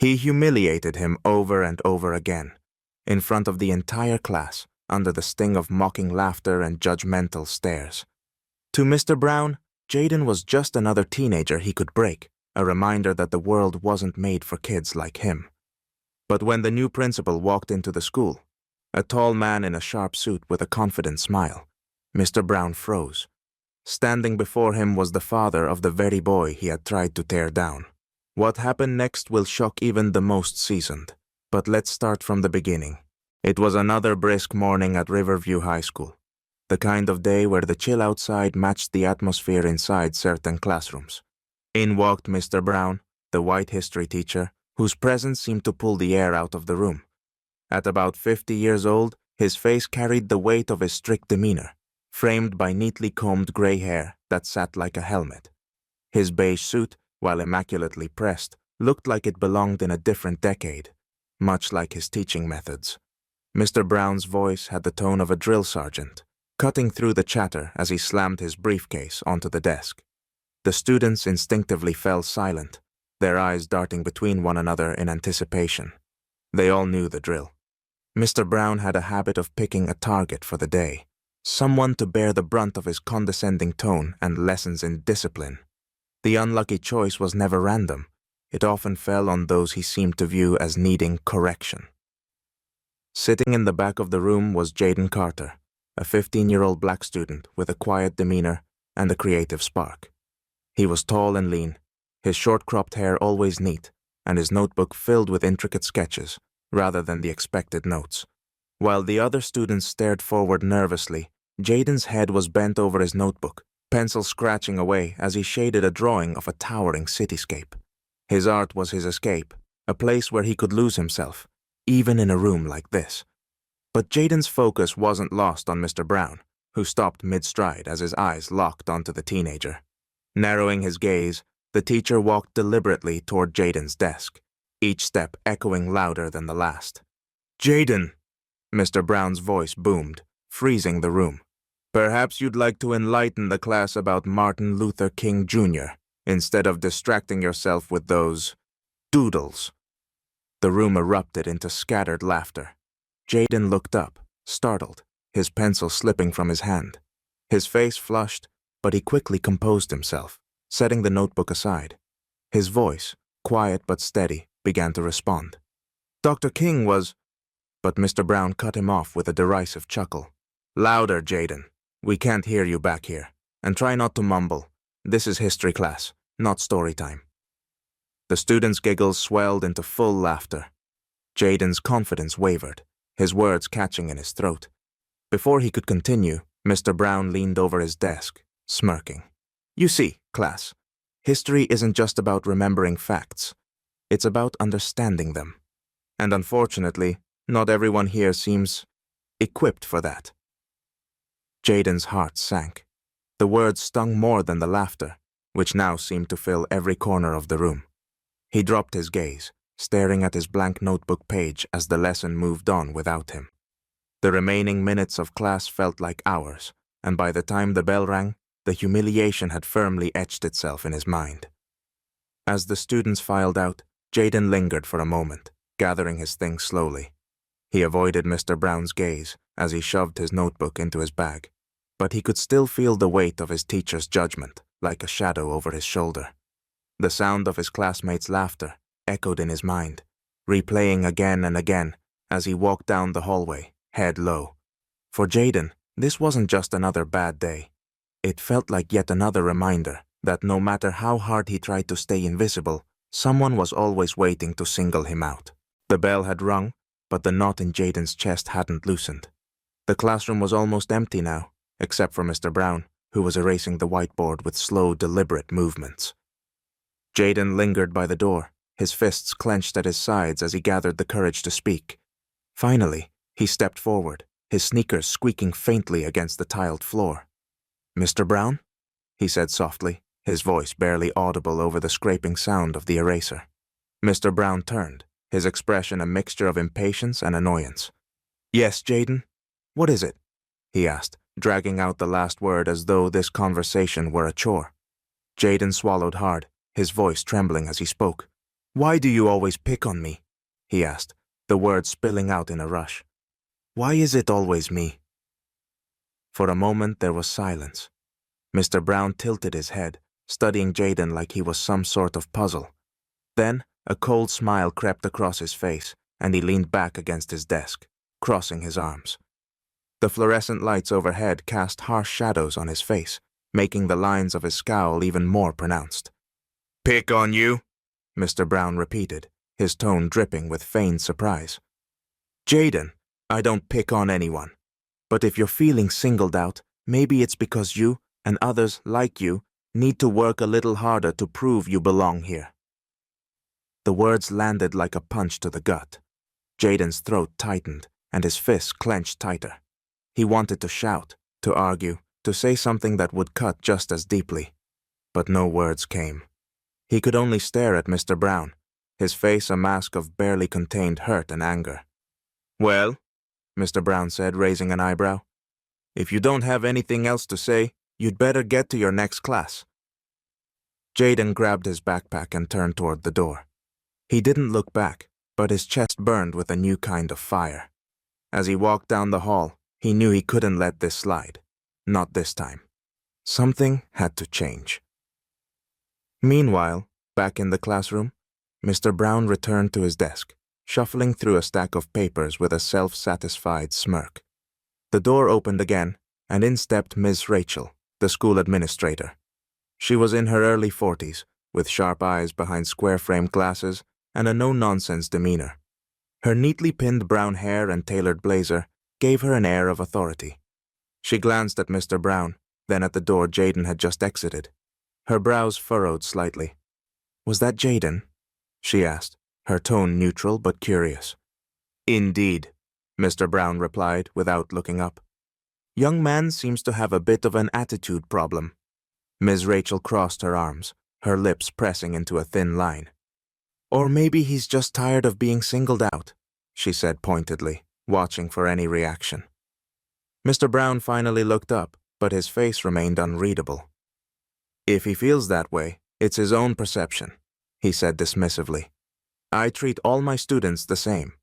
He humiliated him over and over again, in front of the entire class, under the sting of mocking laughter and judgmental stares. To Mr. Brown, Jayden was just another teenager he could break, a reminder that the world wasn't made for kids like him. But when the new principal walked into the school, a tall man in a sharp suit with a confident smile, Mr. Brown froze. Standing before him was the father of the very boy he had tried to tear down. What happened next will shock even the most seasoned, but let's start from the beginning. It was another brisk morning at Riverview High School, the kind of day where the chill outside matched the atmosphere inside certain classrooms. In walked Mr. Brown, the white history teacher, whose presence seemed to pull the air out of the room. At about 50 years old, his face carried the weight of his strict demeanor, framed by neatly combed gray hair that sat like a helmet. His beige suit, while immaculately pressed, looked like it belonged in a different decade, much like his teaching methods. Mr. Brown's voice had the tone of a drill sergeant, cutting through the chatter as he slammed his briefcase onto the desk. The students instinctively fell silent, their eyes darting between one another in anticipation. They all knew the drill. Mr. Brown had a habit of picking a target for the day, someone to bear the brunt of his condescending tone and lessons in discipline. The unlucky choice was never random. It often fell on those he seemed to view as needing correction. Sitting in the back of the room was Jayden Carter, a 15-year-old black student with a quiet demeanor and a creative spark. He was tall and lean, his short-cropped hair always neat, and his notebook filled with intricate sketches, rather than the expected notes. While the other students stared forward nervously, Jayden's head was bent over his notebook, pencil scratching away as he shaded a drawing of a towering cityscape. His art was his escape, a place where he could lose himself, even in a room like this. But Jayden's focus wasn't lost on Mr. Brown, who stopped mid-stride as his eyes locked onto the teenager. Narrowing his gaze, the teacher walked deliberately toward Jayden's desk, each step echoing louder than the last. "Jayden!" Mr. Brown's voice boomed, freezing the room. "Perhaps you'd like to enlighten the class about Martin Luther King Jr., instead of distracting yourself with those doodles." The room erupted into scattered laughter. Jayden looked up, startled, his pencil slipping from his hand. His face flushed, but he quickly composed himself, setting the notebook aside. His voice, quiet but steady, began to respond. "Dr. King was—" But Mr. Brown cut him off with a derisive chuckle. "Louder, Jayden. We can't hear you back here. And try not to mumble. This is history class, not story time." The students' giggles swelled into full laughter. Jayden's confidence wavered, his words catching in his throat. Before he could continue, Mr. Brown leaned over his desk, smirking. "You see, class, history isn't just about remembering facts. It's about understanding them. And unfortunately, not everyone here seems equipped for that." Jayden's heart sank. The words stung more than the laughter, which now seemed to fill every corner of the room. He dropped his gaze, staring at his blank notebook page as the lesson moved on without him. The remaining minutes of class felt like hours, and by the time the bell rang, the humiliation had firmly etched itself in his mind. As the students filed out, Jayden lingered for a moment, gathering his things slowly. He avoided Mr. Brown's gaze as he shoved his notebook into his bag, but he could still feel the weight of his teacher's judgment, like a shadow over his shoulder. The sound of his classmates' laughter echoed in his mind, replaying again and again as he walked down the hallway, head low. For Jayden, this wasn't just another bad day. It felt like yet another reminder that no matter how hard he tried to stay invisible, someone was always waiting to single him out. The bell had rung, but the knot in Jayden's chest hadn't loosened. The classroom was almost empty now, except for Mr. Brown, who was erasing the whiteboard with slow, deliberate movements. Jayden lingered by the door, his fists clenched at his sides as he gathered the courage to speak. Finally, he stepped forward, his sneakers squeaking faintly against the tiled floor. "Mr. Brown?" he said softly, his voice barely audible over the scraping sound of the eraser. Mr. Brown turned, his expression a mixture of impatience and annoyance. "Yes, Jayden? What is it?" he asked, dragging out the last word as though this conversation were a chore. Jayden swallowed hard, his voice trembling as he spoke. "Why do you always pick on me?" he asked, the words spilling out in a rush. "Why is it always me?" For a moment there was silence. Mr. Brown tilted his head, studying Jayden like he was some sort of puzzle. Then a cold smile crept across his face, and he leaned back against his desk, crossing his arms. The fluorescent lights overhead cast harsh shadows on his face, making the lines of his scowl even more pronounced. "Pick on you?" Mr. Brown repeated, his tone dripping with feigned surprise. "Jayden, I don't pick on anyone. But if you're feeling singled out, maybe it's because you, and others like you, need to work a little harder to prove you belong here." The words landed like a punch to the gut. Jayden's throat tightened, and his fists clenched tighter. He wanted to shout, to argue, to say something that would cut just as deeply. But no words came. He could only stare at Mr. Brown, his face a mask of barely contained hurt and anger. "Well," Mr. Brown said, raising an eyebrow, "if you don't have anything else to say, you'd better get to your next class." Jayden grabbed his backpack and turned toward the door. He didn't look back, but his chest burned with a new kind of fire. As he walked down the hall, he knew he couldn't let this slide. Not this time. Something had to change. Meanwhile, back in the classroom, Mr. Brown returned to his desk, shuffling through a stack of papers with a self-satisfied smirk. The door opened again, and in stepped Miss Rachel, the school administrator. She was in her early 40s, with sharp eyes behind square-framed glasses and a no-nonsense demeanor. Her neatly pinned brown hair and tailored blazer gave her an air of authority. She glanced at Mr. Brown, then at the door Jayden had just exited. Her brows furrowed slightly. "Was that Jayden?" she asked, her tone neutral but curious. "Indeed," Mr. Brown replied without looking up. "Young man seems to have a bit of an attitude problem." Ms. Rachel crossed her arms, her lips pressing into a thin line. "Or maybe he's just tired of being singled out," she said pointedly, watching for any reaction. Mr. Brown finally looked up, but his face remained unreadable. "If he feels that way, it's his own perception," he said dismissively. "I treat all my students the same."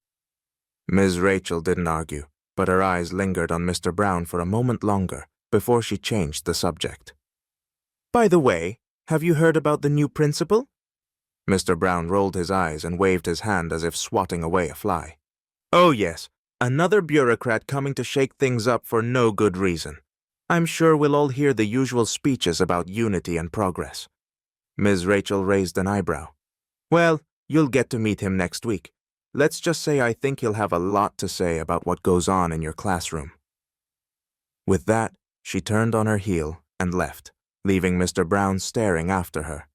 Ms. Rachel didn't argue, but her eyes lingered on Mr. Brown for a moment longer before she changed the subject. "By the way, have you heard about the new principal?" Mr. Brown rolled his eyes and waved his hand as if swatting away a fly. "Oh yes, another bureaucrat coming to shake things up for no good reason. I'm sure we'll all hear the usual speeches about unity and progress." Ms. Rachel raised an eyebrow. "Well, you'll get to meet him next week. Let's just say I think he'll have a lot to say about what goes on in your classroom." With that, she turned on her heel and left, leaving Mr. Brown staring after her.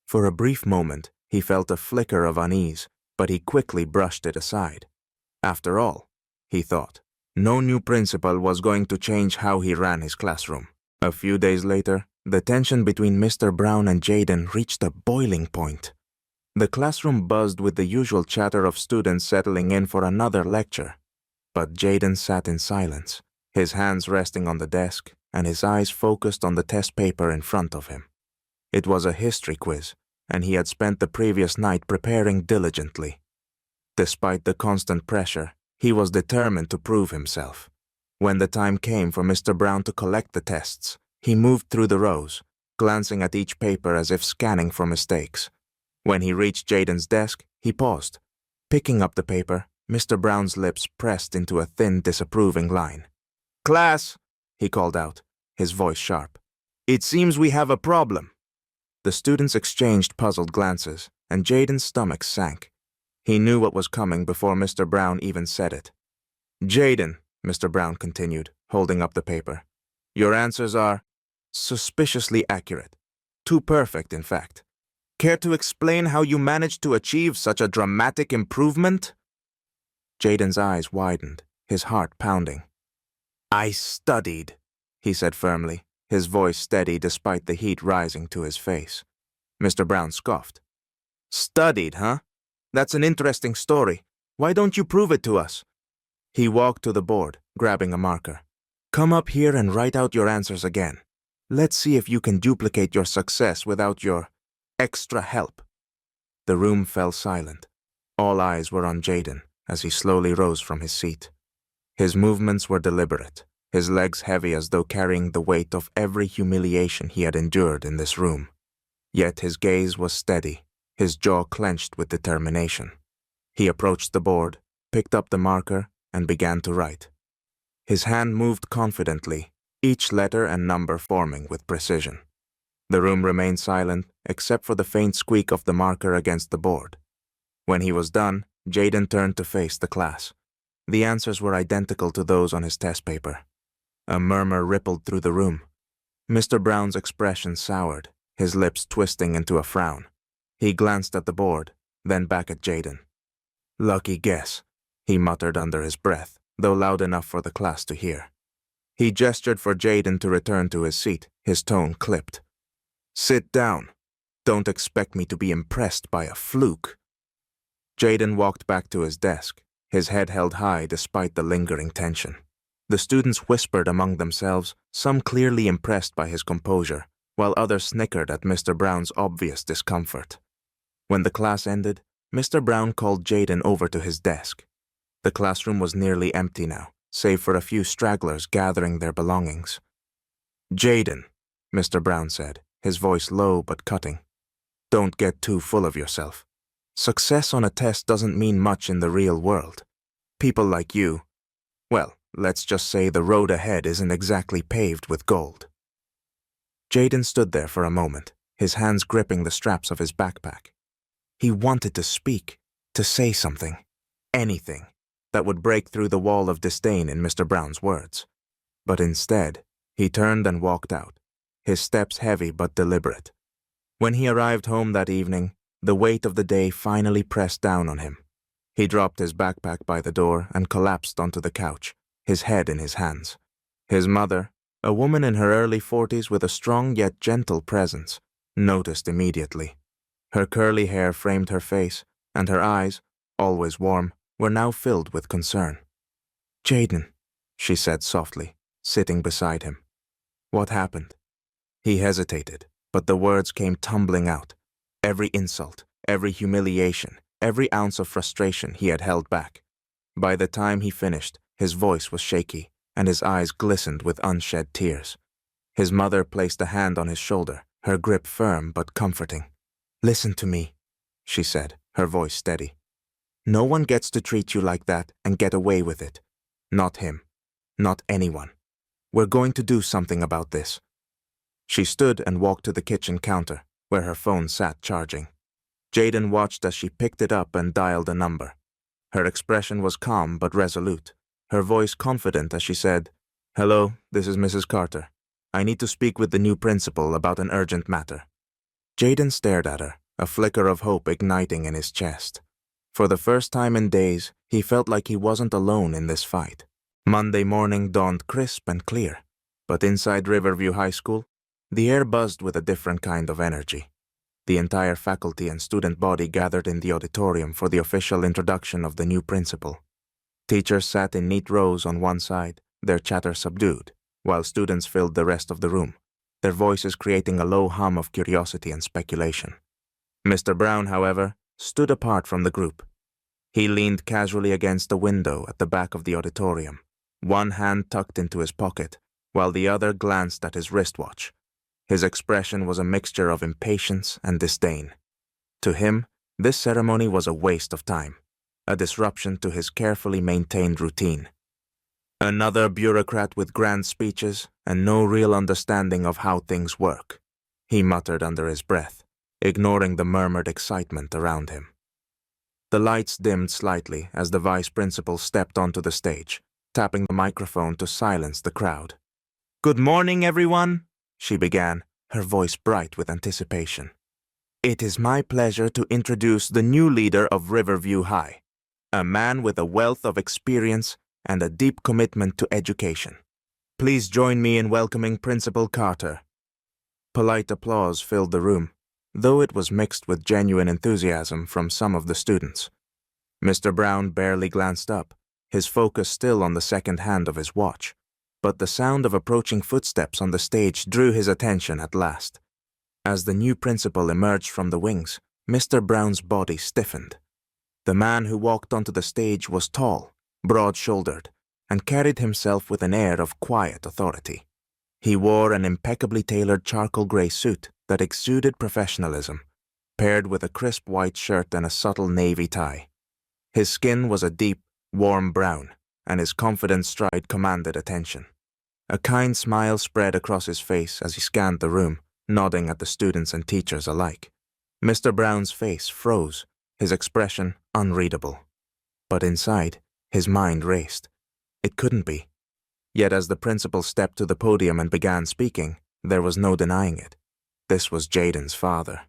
For a brief moment, he felt a flicker of unease, but he quickly brushed it aside. After all, he thought, no new principal was going to change how he ran his classroom. A few days later, the tension between Mr. Brown and Jayden reached a boiling point. The classroom buzzed with the usual chatter of students settling in for another lecture. But Jayden sat in silence, his hands resting on the desk and his eyes focused on the test paper in front of him. It was a history quiz, and he had spent the previous night preparing diligently. Despite the constant pressure, he was determined to prove himself. When the time came for Mr. Brown to collect the tests, he moved through the rows, glancing at each paper as if scanning for mistakes. When he reached Jayden's desk, he paused. Picking up the paper, Mr. Brown's lips pressed into a thin, disapproving line. "Class," he called out, his voice sharp. "It seems we have a problem." The students exchanged puzzled glances, and Jayden's stomach sank. He knew what was coming before Mr. Brown even said it. "Jayden," Mr. Brown continued, holding up the paper, "your answers are suspiciously accurate. Too perfect, in fact. Care to explain how you managed to achieve such a dramatic improvement?" Jayden's eyes widened, his heart pounding. "I studied," he said firmly, his voice steady despite the heat rising to his face. Mr. Brown scoffed. "Studied, huh? That's an interesting story. Why don't you prove it to us?" He walked to the board, grabbing a marker. "Come up here and write out your answers again. Let's see if you can duplicate your success without your extra help." The room fell silent. All eyes were on Jayden as he slowly rose from his seat. His movements were deliberate, his legs heavy as though carrying the weight of every humiliation he had endured in this room. Yet his gaze was steady, his jaw clenched with determination. He approached the board, picked up the marker, and began to write. His hand moved confidently, each letter and number forming with precision. The room remained silent except for the faint squeak of the marker against the board. When he was done, Jayden turned to face the class. The answers were identical to those on his test paper. A murmur rippled through the room. Mr. Brown's expression soured, his lips twisting into a frown. He glanced at the board, then back at Jayden. "Lucky guess," he muttered under his breath, though loud enough for the class to hear. He gestured for Jayden to return to his seat, his tone clipped. "Sit down. Don't expect me to be impressed by a fluke." Jayden walked back to his desk, his head held high despite the lingering tension. The students whispered among themselves, some clearly impressed by his composure, while others snickered at Mr. Brown's obvious discomfort. When the class ended, Mr. Brown called Jayden over to his desk. The classroom was nearly empty now, save for a few stragglers gathering their belongings. "Jayden," Mr. Brown said, his voice low but cutting, "don't get too full of yourself. Success on a test doesn't mean much in the real world. People like you, well, let's just say the road ahead isn't exactly paved with gold." Jayden stood there for a moment, his hands gripping the straps of his backpack. He wanted to speak, to say something, anything, that would break through the wall of disdain in Mr. Brown's words. But instead, he turned and walked out, his steps heavy but deliberate. When he arrived home that evening, the weight of the day finally pressed down on him. He dropped his backpack by the door and collapsed onto the couch, his head in his hands. His mother, a woman in her early 40s with a strong yet gentle presence, noticed immediately. Her curly hair framed her face, and her eyes, always warm, were now filled with concern. "Jayden," she said softly, sitting beside him. "What happened?" He hesitated, but the words came tumbling out. Every insult, every humiliation, every ounce of frustration he had held back. By the time he finished, his voice was shaky, and his eyes glistened with unshed tears. His mother placed a hand on his shoulder, her grip firm but comforting. "Listen to me," she said, her voice steady. "No one gets to treat you like that and get away with it. Not him. Not anyone. We're going to do something about this." She stood and walked to the kitchen counter, where her phone sat charging. Jayden watched as she picked it up and dialed a number. Her expression was calm but resolute, her voice confident as she said, "Hello, this is Mrs. Carter. I need to speak with the new principal about an urgent matter." Jayden stared at her, a flicker of hope igniting in his chest. For the first time in days, he felt like he wasn't alone in this fight. Monday morning dawned crisp and clear, but inside Riverview High School, the air buzzed with a different kind of energy. The entire faculty and student body gathered in the auditorium for the official introduction of the new principal. Teachers sat in neat rows on one side, their chatter subdued, while students filled the rest of the room, their voices creating a low hum of curiosity and speculation. Mr. Brown, however, stood apart from the group. He leaned casually against the window at the back of the auditorium, one hand tucked into his pocket, while the other glanced at his wristwatch. His expression was a mixture of impatience and disdain. To him, this ceremony was a waste of time, a disruption to his carefully maintained routine. Another bureaucrat with grand speeches and no real understanding of how things work, he muttered under his breath, ignoring the murmured excitement around him. The lights dimmed slightly as the vice principal stepped onto the stage, tapping the microphone to silence the crowd. "Good morning, everyone," she began, her voice bright with anticipation. "It is my pleasure to introduce the new leader of Riverview High, a man with a wealth of experience and a deep commitment to education. Please join me in welcoming Principal Carter." Polite applause filled the room, though it was mixed with genuine enthusiasm from some of the students. Mr. Brown barely glanced up, his focus still on the second hand of his watch, but the sound of approaching footsteps on the stage drew his attention at last. As the new principal emerged from the wings, Mr. Brown's body stiffened. The man who walked onto the stage was tall, broad-shouldered, and carried himself with an air of quiet authority. He wore an impeccably tailored charcoal gray suit that exuded professionalism, paired with a crisp white shirt and a subtle navy tie. His skin was a deep, warm brown, and his confident stride commanded attention. A kind smile spread across his face as he scanned the room, nodding at the students and teachers alike. Mr. Brown's face froze, his expression unreadable. But inside, his mind raced. It couldn't be. Yet as the principal stepped to the podium and began speaking, there was no denying it. This was Jayden's father.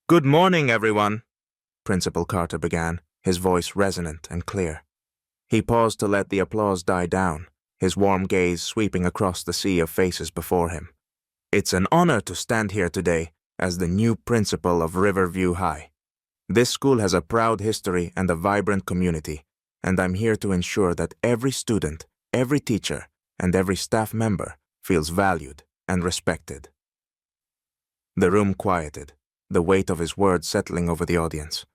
"Good morning, everyone," Principal Carter began, his voice resonant and clear. He paused to let the applause die down, his warm gaze sweeping across the sea of faces before him. "It's an honor to stand here today as the new principal of Riverview High. This school has a proud history and a vibrant community, and I'm here to ensure that every student, every teacher, and every staff member feels valued and respected." The room quieted, the weight of his words settling over the audience.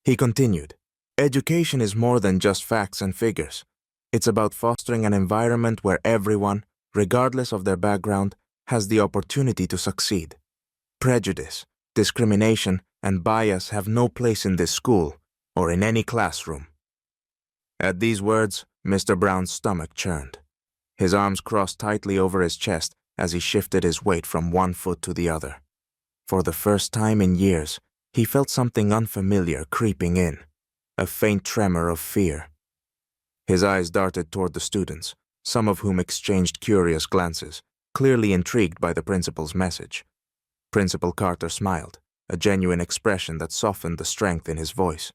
He continued, "Education is more than just facts and figures. It's about fostering an environment where everyone, regardless of their background, has the opportunity to succeed. Prejudice, discrimination, and bias have no place in this school or in any classroom." At these words, Mr. Brown's stomach churned. His arms crossed tightly over his chest as he shifted his weight from one foot to the other. For the first time in years, he felt something unfamiliar creeping in, a faint tremor of fear. His eyes darted toward the students, some of whom exchanged curious glances, clearly intrigued by the principal's message. Principal Carter smiled, a genuine expression that softened the strength in his voice.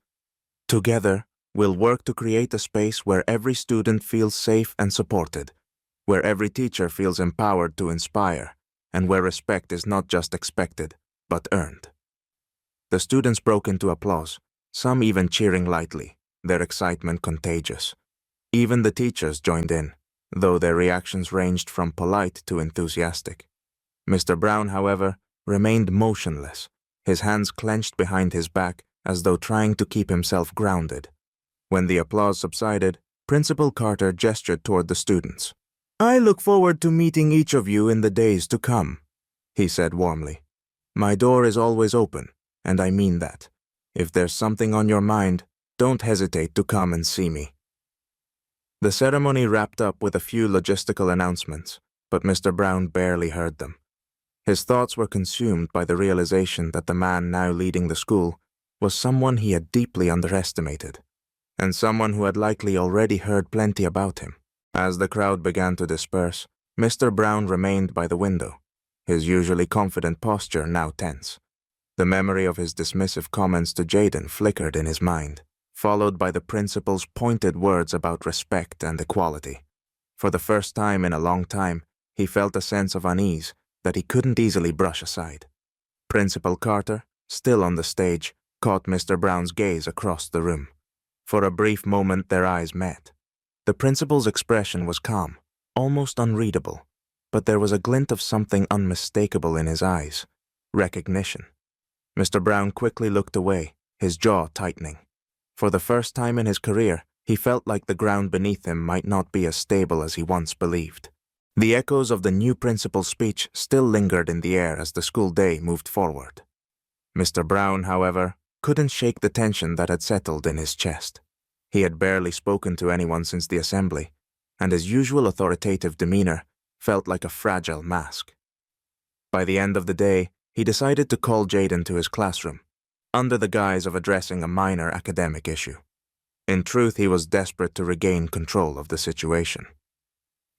"Together, we'll work to create a space where every student feels safe and supported, where every teacher feels empowered to inspire, and where respect is not just expected, but earned." The students broke into applause, some even cheering lightly, their excitement contagious. Even the teachers joined in, though their reactions ranged from polite to enthusiastic. Mr. Brown, however, remained motionless, his hands clenched behind his back as though trying to keep himself grounded. When the applause subsided, Principal Carter gestured toward the students. "I look forward to meeting each of you in the days to come," he said warmly. "My door is always open, and I mean that. If there's something on your mind, don't hesitate to come and see me." The ceremony wrapped up with a few logistical announcements, but Mr. Brown barely heard them. His thoughts were consumed by the realization that the man now leading the school was someone he had deeply underestimated, and someone who had likely already heard plenty about him. As the crowd began to disperse, Mr. Brown remained by the window, his usually confident posture now tense. The memory of his dismissive comments to Jayden flickered in his mind, followed by the principal's pointed words about respect and equality. For the first time in a long time, he felt a sense of unease that he couldn't easily brush aside. Principal Carter, still on the stage, caught Mr. Brown's gaze across the room. For a brief moment their eyes met. The principal's expression was calm, almost unreadable, but there was a glint of something unmistakable in his eyes, recognition. Mr. Brown quickly looked away, his jaw tightening. For the first time in his career, he felt like the ground beneath him might not be as stable as he once believed. The echoes of the new principal's speech still lingered in the air as the school day moved forward. Mr. Brown, however, couldn't shake the tension that had settled in his chest. He had barely spoken to anyone since the assembly, and his usual authoritative demeanor felt like a fragile mask. By the end of the day, he decided to call Jayden to his classroom, under the guise of addressing a minor academic issue. In truth, he was desperate to regain control of the situation.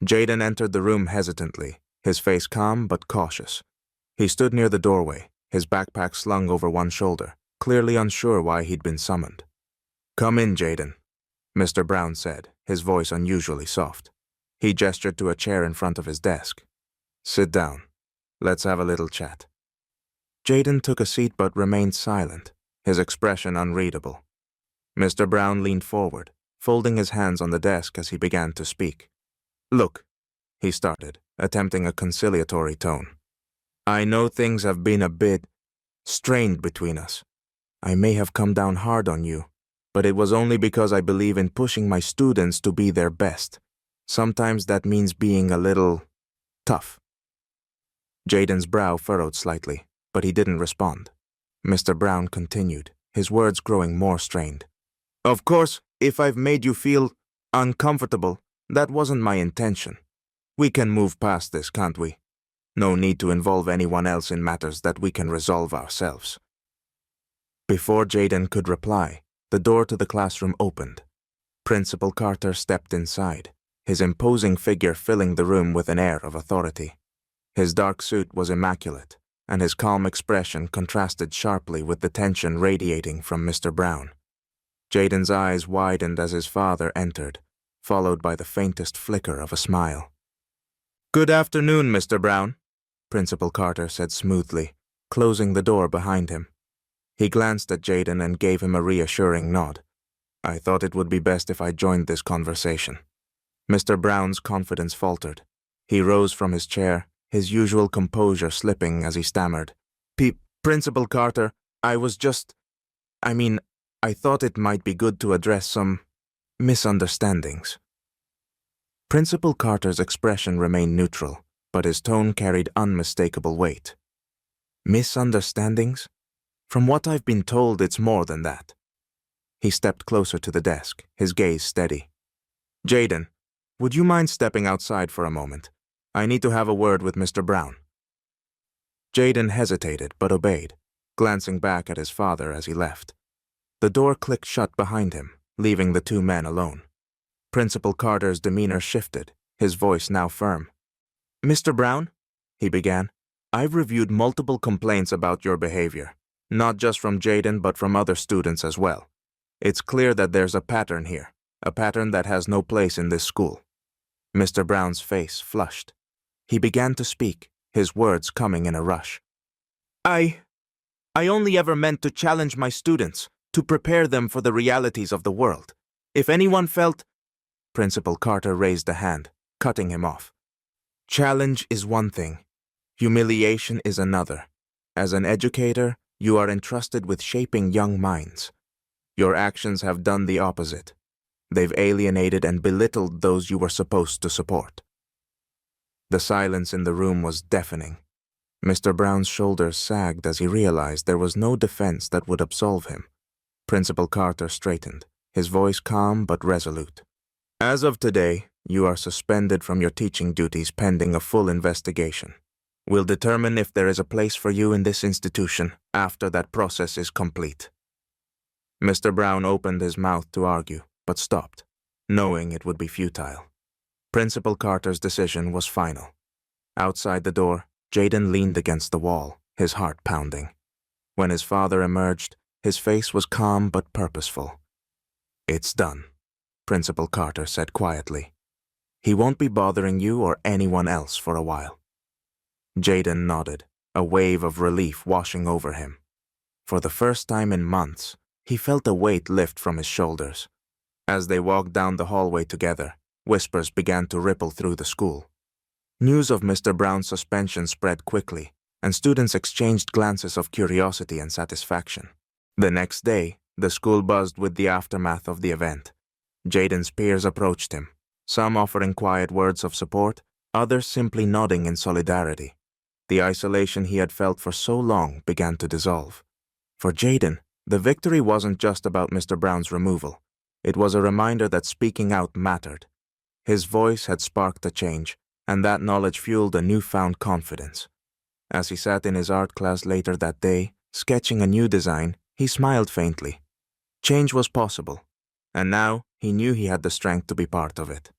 Jayden entered the room hesitantly, his face calm but cautious. He stood near the doorway, his backpack slung over one shoulder, clearly unsure why he'd been summoned. "Come in, Jayden," Mr. Brown said, his voice unusually soft. He gestured to a chair in front of his desk. "Sit down. Let's have a little chat." Jayden took a seat but remained silent, his expression unreadable. Mr. Brown leaned forward, folding his hands on the desk as he began to speak. "Look," he started, attempting a conciliatory tone. "I know things have been a bit strained between us, I may have come down hard on you, but it was only because I believe in pushing my students to be their best. Sometimes that means being a little tough." Jayden's brow furrowed slightly, but he didn't respond. Mr. Brown continued, his words growing more strained. "Of course, if I've made you feel uncomfortable, that wasn't my intention. We can move past this, can't we? No need to involve anyone else in matters that we can resolve ourselves." Before Jayden could reply, the door to the classroom opened. Principal Carter stepped inside, his imposing figure filling the room with an air of authority. His dark suit was immaculate, and his calm expression contrasted sharply with the tension radiating from Mr. Brown. Jayden's eyes widened as his father entered, followed by the faintest flicker of a smile. "Good afternoon, Mr. Brown," Principal Carter said smoothly, closing the door behind him. He glanced at Jayden and gave him a reassuring nod. "I thought it would be best if I joined this conversation." Mr. Brown's confidence faltered. He rose from his chair, his usual composure slipping as he stammered. Principal Carter, I thought it might be good to address some misunderstandings." Principal Carter's expression remained neutral, but his tone carried unmistakable weight. "Misunderstandings? From what I've been told, it's more than that." He stepped closer to the desk, his gaze steady. "Jayden, would you mind stepping outside for a moment? I need to have a word with Mr. Brown." Jayden hesitated but obeyed, glancing back at his father as he left. The door clicked shut behind him, leaving the two men alone. Principal Carter's demeanor shifted, his voice now firm. "Mr. Brown," he began, "I've reviewed multiple complaints about your behavior, not just from Jayden but from other students as well. It's clear that there's a pattern here, a pattern that has no place in this school." Mr. Brown's face flushed. He began to speak, his words coming in a rush. I only ever meant to challenge my students, to prepare them for the realities of the world. If anyone felt—" Principal Carter raised a hand, cutting him off. "Challenge is one thing. Humiliation is another. As an educator, you are entrusted with shaping young minds. Your actions have done the opposite. They've alienated and belittled those you were supposed to support." The silence in the room was deafening. Mr. Brown's shoulders sagged as he realized there was no defense that would absolve him. Principal Carter straightened, his voice calm but resolute. "As of today, you are suspended from your teaching duties pending a full investigation. We'll determine if there is a place for you in this institution after that process is complete." Mr. Brown opened his mouth to argue, but stopped, knowing it would be futile. Principal Carter's decision was final. Outside the door, Jayden leaned against the wall, his heart pounding. When his father emerged, his face was calm but purposeful. "It's done," Principal Carter said quietly. "He won't be bothering you or anyone else for a while." Jayden nodded, a wave of relief washing over him. For the first time in months, he felt a weight lift from his shoulders. As they walked down the hallway together, whispers began to ripple through the school. News of Mr. Brown's suspension spread quickly, and students exchanged glances of curiosity and satisfaction. The next day, the school buzzed with the aftermath of the event. Jayden's peers approached him, some offering quiet words of support, others simply nodding in solidarity. The isolation he had felt for so long began to dissolve. For Jayden, the victory wasn't just about Mr. Brown's removal. It was a reminder that speaking out mattered. His voice had sparked a change, and that knowledge fueled a newfound confidence. As he sat in his art class later that day, sketching a new design, he smiled faintly. Change was possible, and now he knew he had the strength to be part of it.